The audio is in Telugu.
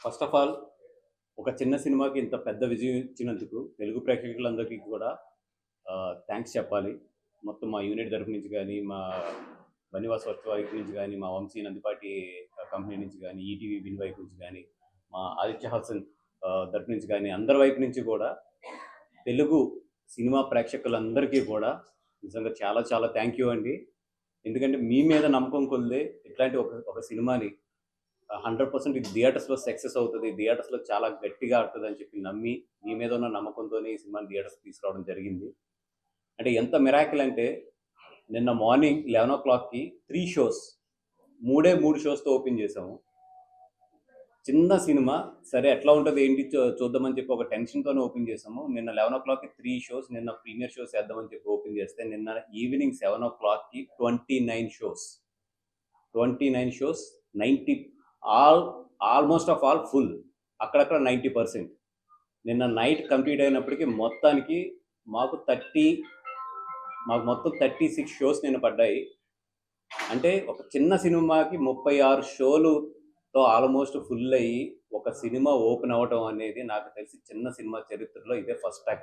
ఫస్ట్ ఆఫ్ ఆల్ ఒక చిన్న సినిమాకి ఇంత పెద్ద విజయం ఇచ్చినందుకు తెలుగు ప్రేక్షకులందరికీ కూడా థ్యాంక్స్ చెప్పాలి. మొత్తం మా యూనిట్ తరపు నుంచి గానీ, మా బన్నివాస్ వర్క్ వైపు నుంచి గానీ, మా వంశీ నందిపాటి కంపెనీ నుంచి గానీ, ఈటీవీ విన్ వైపు నుంచి గానీ, మా ఆదిత్య హాసన్ తరపు నుంచి గానీ, అందరి వైపు నుంచి కూడా తెలుగు సినిమా ప్రేక్షకులందరికీ కూడా నిజంగా చాలా చాలా థ్యాంక్ యూ అండి. ఎందుకంటే మీ మీద నమ్మకం కొలిదే ఇట్లాంటి ఒక ఒక సినిమాని 100% ఇది థియేటర్స్‌లో సక్సెస్ అవుతది. థియేటర్స్‌లో చాలా గట్టిగా ఆడుతదని చెప్పి నమ్మి, మీ మీద ఉన్న నమ్మకంతోనే ఈ సినిమాని థియేటర్స్‌కి తీసుకురావడం జరిగింది. అంటే ఎంత మిరాకిల్ అంటే నిన్న మార్నింగ్ 11:00కి 3 షోస్, 3 షోస్‌తో ఓపెన్ చేసాము. చిన్న సినిమా సరే ఎట్లా ఉంటది ఏంటి చూద్దామని చెప్పి ఒక టెన్షన్‌తోనే ఓపెన్ చేసాము. నిన్న 11:00కి 3 షోస్, నిన్న ప్రీమియర్ షోస్ చేద్దామని చెప్పి ఓపెన్ చేస్తే నిన్న ఈవినింగ్ 7:00కి 29 shows. 29 shows 90 almost of all full. అక్కడక్కడ 90%. నిన్న నైట్ కంప్లీట్ అయినప్పటికి మొత్తానికి మాకు 30 మాకు మొత్తం 36 షోస్ నిన్న పడ్డాయి. అంటే ఒక చిన్న సినిమాకి 36 షోలుతో ఆల్మోస్ట్ ఫుల్ అయ్యి ఒక సినిమా ఓపెన్ అవ్వటం అనేది నాకు తెలిసి చిన్న సినిమా చరిత్రలో ఇదే ఫస్ట్ టైం.